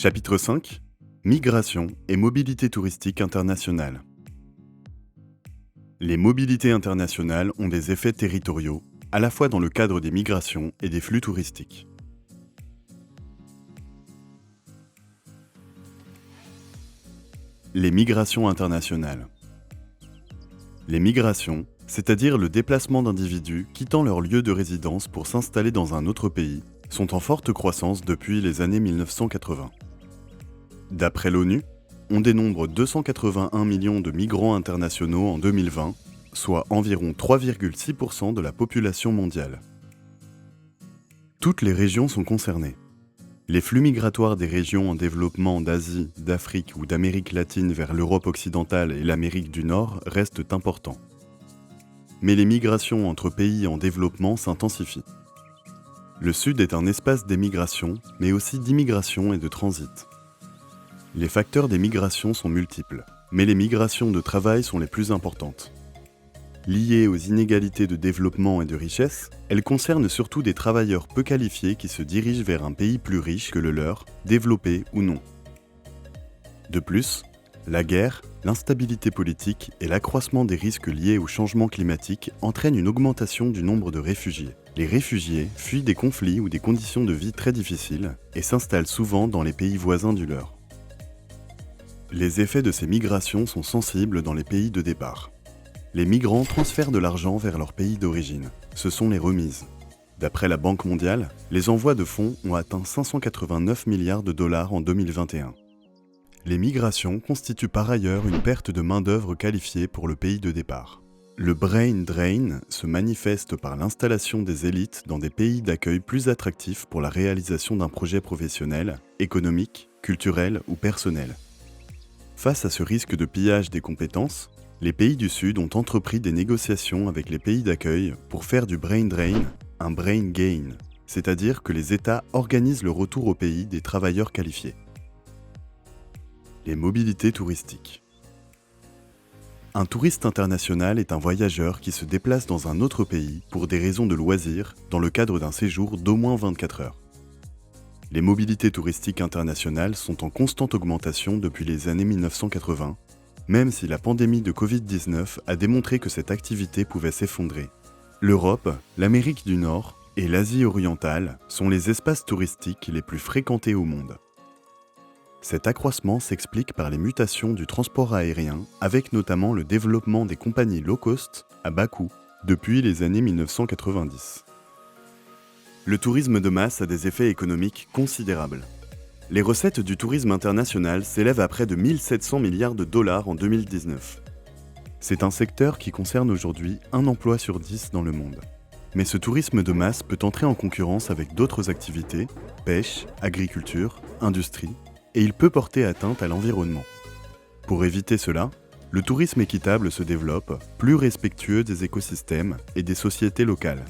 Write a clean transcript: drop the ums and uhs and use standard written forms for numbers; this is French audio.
Chapitre 5 Migration et mobilité touristique internationale. Les mobilités internationales ont des effets territoriaux, à la fois dans le cadre des migrations et des flux touristiques. Les migrations internationales. Les migrations, c'est-à-dire le déplacement d'individus quittant leur lieu de résidence pour s'installer dans un autre pays, sont en forte croissance depuis les années 1980. D'après l'ONU, on dénombre 281 millions de migrants internationaux en 2020, soit environ 3,6% de la population mondiale. Toutes les régions sont concernées. Les flux migratoires des régions en développement d'Asie, d'Afrique ou d'Amérique latine vers l'Europe occidentale et l'Amérique du Nord restent importants. Mais les migrations entre pays en développement s'intensifient. Le Sud est un espace d'émigration, mais aussi d'immigration et de transit. Les facteurs des migrations sont multiples, mais les migrations de travail sont les plus importantes. Liées aux inégalités de développement et de richesse, elles concernent surtout des travailleurs peu qualifiés qui se dirigent vers un pays plus riche que le leur, développé ou non. De plus, la guerre, l'instabilité politique et l'accroissement des risques liés au changement climatique entraînent une augmentation du nombre de réfugiés. Les réfugiés fuient des conflits ou des conditions de vie très difficiles et s'installent souvent dans les pays voisins du leur. Les effets de ces migrations sont sensibles dans les pays de départ. Les migrants transfèrent de l'argent vers leur pays d'origine. Ce sont les remises. D'après la Banque mondiale, les envois de fonds ont atteint 589 milliards de dollars en 2021. Les migrations constituent par ailleurs une perte de main-d'œuvre qualifiée pour le pays de départ. Le brain drain se manifeste par l'installation des élites dans des pays d'accueil plus attractifs pour la réalisation d'un projet professionnel, économique, culturel ou personnel. Face à ce risque de pillage des compétences, les pays du Sud ont entrepris des négociations avec les pays d'accueil pour faire du brain drain un brain gain, c'est-à-dire que les États organisent le retour au pays des travailleurs qualifiés. Les mobilités touristiques. Un touriste international est un voyageur qui se déplace dans un autre pays pour des raisons de loisirs dans le cadre d'un séjour d'au moins 24 heures. Les mobilités touristiques internationales sont en constante augmentation depuis les années 1980, même si la pandémie de Covid-19 a démontré que cette activité pouvait s'effondrer. L'Europe, l'Amérique du Nord et l'Asie orientale sont les espaces touristiques les plus fréquentés au monde. Cet accroissement s'explique par les mutations du transport aérien, avec notamment le développement des compagnies low-cost à bas coût depuis les années 1990. Le tourisme de masse a des effets économiques considérables. Les recettes du tourisme international s'élèvent à près de 1700 milliards de dollars en 2019. C'est un secteur qui concerne aujourd'hui 1 emploi sur 10 dans le monde. Mais ce tourisme de masse peut entrer en concurrence avec d'autres activités, pêche, agriculture, industrie, et il peut porter atteinte à l'environnement. Pour éviter cela, le tourisme équitable se développe, plus respectueux des écosystèmes et des sociétés locales.